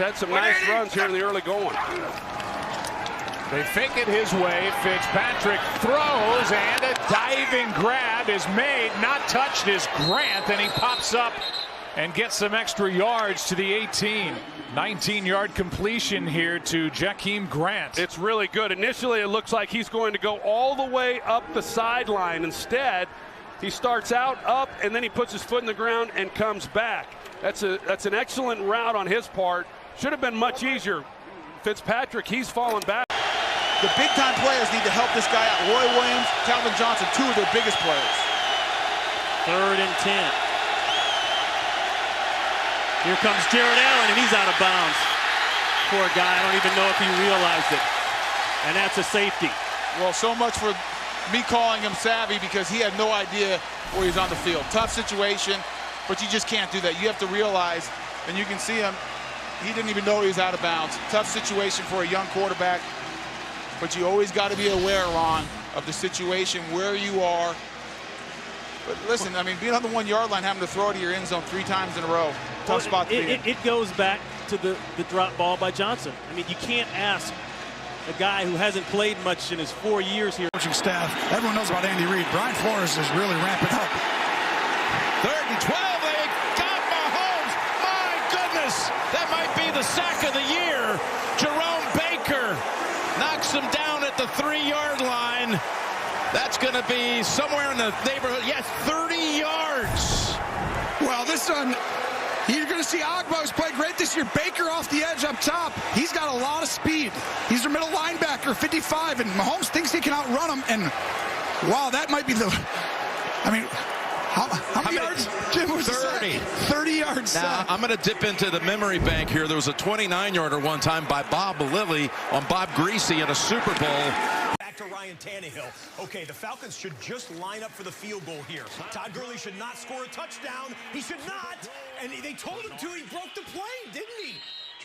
had some nice runs here in the early going. They fake it his way. Fitzpatrick throws, and a diving grab is made. Not touched is Grant, and he pops up and gets some extra yards to the 18. 19-yard completion here to Jakeem Grant. It's really good. Initially, it looks like he's going to go all the way up the sideline. Instead, he starts out up, and then he puts his foot in the ground and comes back. That's an excellent route on his part. Should have been much easier. Fitzpatrick, he's fallen back. The big-time players need to help this guy out. Roy Williams, Calvin Johnson, two of their biggest players. 3rd and 10. Here comes Jared Allen, and he's out of bounds. Poor guy, I don't even know if he realized it. And that's a safety. Well, so much for me calling him savvy, because he had no idea where he's on the field. Tough situation, but you just can't do that. You have to realize, and you can see him, he didn't even know he was out of bounds. Tough situation for a young quarterback, but you always got to be aware, Ron, of the situation, where you are. But listen, I mean, being on the 1-yard line, having to throw it to your end zone 3 times in a row, tough spot to be in. It goes back to the drop ball by Johnson. I mean, you can't ask a guy who hasn't played much in his 4 years here. Coaching staff, everyone knows about Andy Reid. Brian Flores is really ramping up. 3rd and 12, they got Mahomes. My goodness, that might be the sack of the year. Jerome Baker knocks him down at the 3-yard line. That's going to be somewhere in the neighborhood. Yes, 30 yards. Well, this one, you're going to see Agba, who's played great this year. Baker off the edge up top. He's got a lot of speed. He's their middle linebacker, 55, and Mahomes thinks he can outrun him. And wow, that might be the. I mean, how many yards? Jim was 30. 30 yards. Now, I'm going to dip into the memory bank here. There was a 29-yarder one time by Bob Lilly on Bob Greasy at a Super Bowl. Back to Ryan Tannehill. Okay, the Falcons should just line up for the field goal here. Todd Gurley should not score a touchdown. He should not. And they told him to. He broke the plane, didn't he?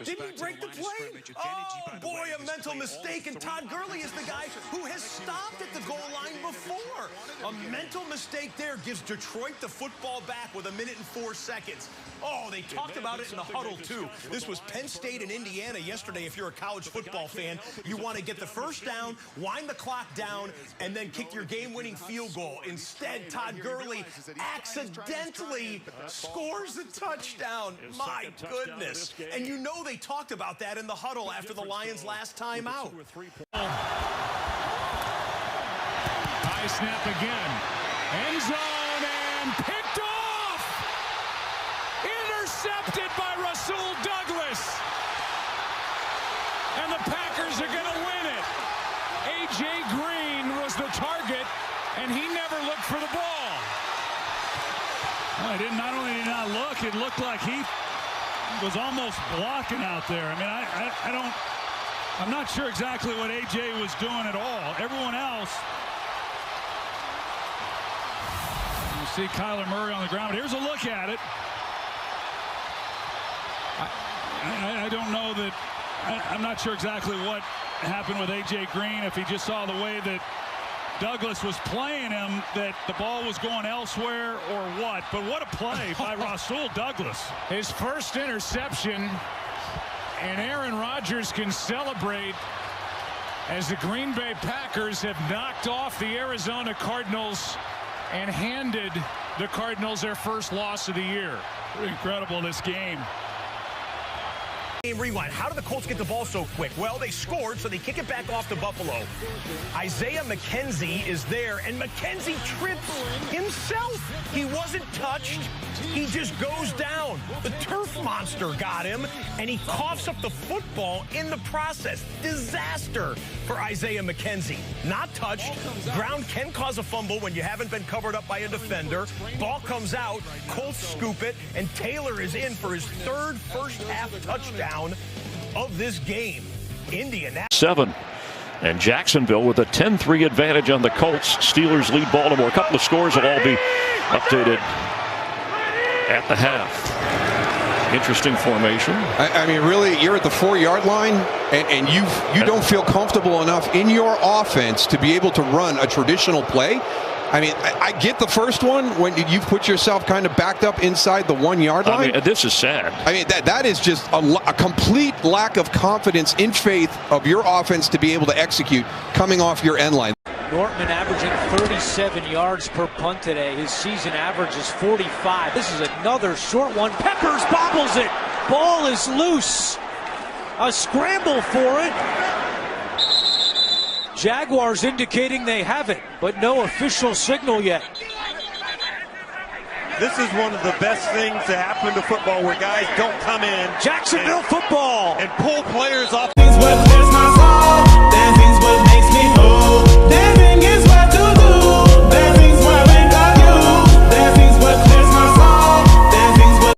Didn't he break the plane? Oh, boy, a mental mistake. And Todd Gurley is the guy who has stopped at the goal line before. A mental mistake there gives Detroit the football back with 1 minute and 4 seconds. Oh, they talked about it in the huddle, too. This was Penn State and Indiana yesterday. If you're a college football fan, you want to get the first down, wind the clock down, and then kick your game-winning field goal. Instead, Todd Gurley accidentally scores a touchdoon. My goodness. And you know they talked about that in the huddle after the Lions' last time out. High snap again. End zone and picked off! Intercepted by Rasul Douglas. And the Packers are going to win it. A.J. Green was the target, and he never looked for the ball. Well, not only did he not look, it looked like he was almost blocking out there. I mean, I'm not sure exactly what A.J. was doing at all. Everyone else. You see Kyler Murray on the ground. Here's a look at it. I don't know that. I'm not sure exactly what happened with A.J. Green, if he just saw the way that Douglas was playing him, that the ball was going elsewhere or what. But what a play by Rasul Douglas. His first interception, and Aaron Rodgers can celebrate as the Green Bay Packers have knocked off the Arizona Cardinals and handed the Cardinals their first loss of the year. Pretty incredible, this game. Rewind. How did the Colts get the ball so quick? Well, they scored, so they kick it back off to Buffalo. Isaiah McKenzie is there, and McKenzie trips himself. He wasn't touched. He just goes down. The turf monster got him, and he coughs up the football in the process. Disaster for Isaiah McKenzie. Not touched. Ground can cause a fumble when you haven't been covered up by a defender. Ball comes out. Colts scoop it, and Taylor is in for his 3rd first-half touchdown of this game. Indianapolis 7. And Jacksonville with a 10-3 advantage on the Colts. Steelers lead Baltimore. A couple of scores will all be updated at the half. Interesting formation. I mean, really, you're at the 4-yard line, and you don't feel comfortable enough in your offense to be able to run a traditional play. I mean, I get the first one when you put yourself kind of backed up inside the 1-yard line. I mean, this is sad. I mean, that is just a complete lack of confidence in faith of your offense to be able to execute coming off your end line. Nortman averaging 37 yards per punt today. His season average is 45. This is another short one. Peppers bobbles it. Ball is loose. A scramble for it. Jaguars indicating they have it, but no official signal yet. This is one of the best things to happen to football where guys don't come in. Jacksonville football. And pull players off.